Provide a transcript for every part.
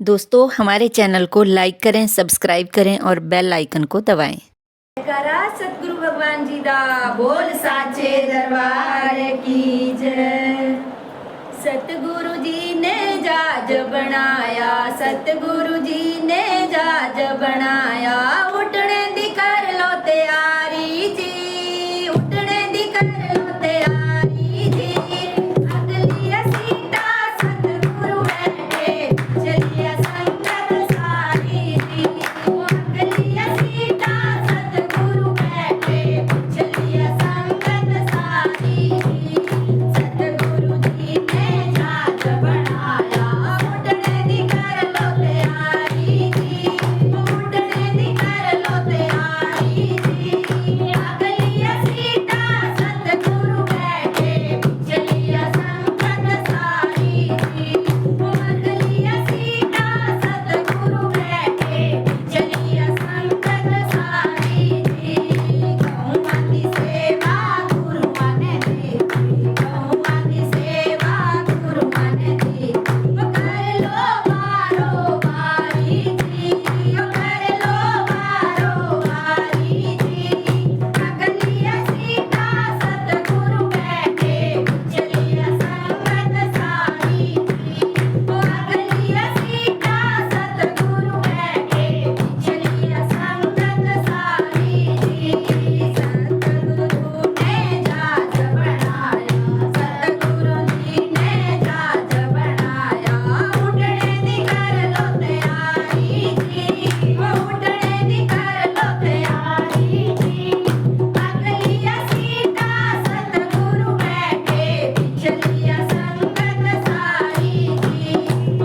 दोस्तों हमारे चैनल को लाइक करें, सब्सक्राइब करें और बेल आइकन को दबाएं। करा सतगुरु भगवान जी दा बोल साचे दरबार की जय। सतगुरु जी ने जहाज बनाया, सतगुरु जी ने जहाज बनाया। उठने दी कर लो तैयारी जी, उठने दी कर लो तैयारी जी। अगली सीटा सतगुरु बैठे, चलिए संगत सारी जी। अगली सीटा सतगुरु बैठे, चलिए संगत सारी जी। सतगुरु जी ने जहाज बनाया, उठने दी कर लो तैयारी जी, उठने दी कर लो तैयारी जी। अगली सीटा सतगुरु बैठे, चलिए संगत सारी जी। अगली सीटा सतगुरु बैठे, चलिए संगत सारी जी। गौवां दी सेवा गुरुआं ने दी, गौवां दी सेवा गुरुआं ने दी। कर लो बारो बारी जी, कर लो बारो बारी जी। अगली सीटा सतगुरु बैठे, चलिए संगत सारी जी। अगली सीटा सतगुरु बैठे, चलिए संगत सारी जी। सतगुरु ने जहाज बनाया, सतगुरु जी ने जहाज बनाया। उठने दी कर लो तैयारी जी, उठने दी कर लो तैयारी जी। अगली सीटा सतगुरु बैठे, चलिए संगत सारी जी।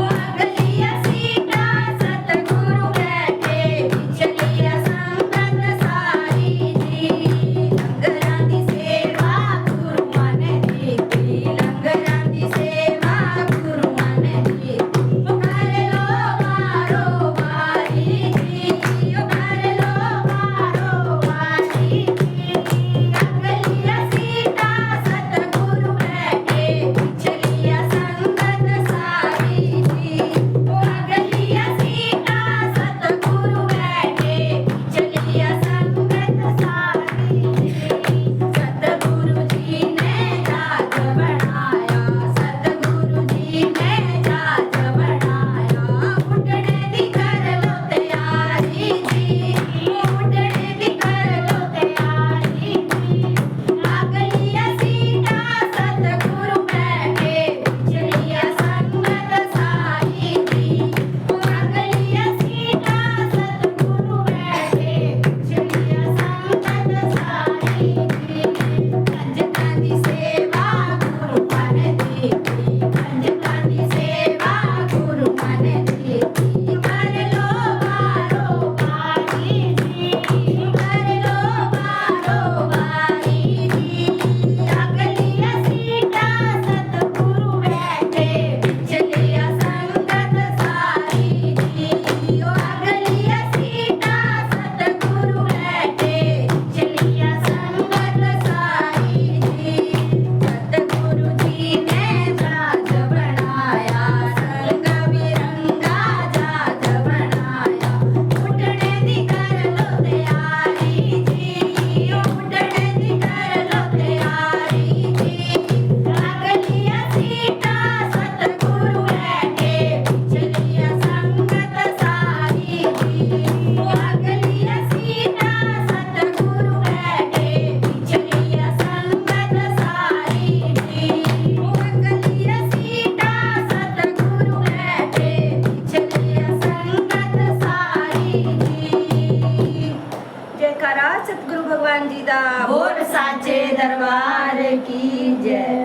अगली सीटा सतगुरु बैठे, चलिए संगत सारी जी। लंगरां दी सेवा गुरुआं ने दी, लंगरां दी सेवा गुरुआं ने दी। कर लो बारो बारी जी, कर लो बारो बारी जी। अगली सीटा सतगुरु बैठे, चलिए संगत सारी जी। अगली सीटा सतगुरु बैठे, चलिए संगत सारी जी। सतगुरु जी ने जहाज बनाया, सतगुरु जी ने जहाज बनाया। उठने दी कर लो तैयारी जी, उठने दी कर लो तैयारी जी। अगली सीटा सतगुरु बैठे, चलिए संगत सारी जी। अगली सीटा सतगुरु बैठे, चलिए संगत सारी जी। कंजकां दी सेवा गुरुआं ने दी, कंजकां दी सेवा गुरुआं ने दी। कर लो बारो बारी जी, कर लो बारो बारी जी। अगली सीटा सतगुरु बैठे, चलिए संगत सारी जी। अगली सीटा सतगुरु बैठे, चलिए संगत सारी जी। सतगुरु जी ने जहाज बनाया, रंग बिरंगा जहाज बनाया। उठने दी कर लो तैयारी जी, उठने दी कर लो तैयारी जी। अगली सीटा सतगुरु बैठे, चलिए संगत सारी जी। अगली सीटा सतगुरु बैठे, चलिए संगत सारी जी। अगली सीटा सतगुरु बैठे, चलिए संगत सारी जी। जयकारा सतगुरु भगवान जी दा बोल साचे दरबार की जय।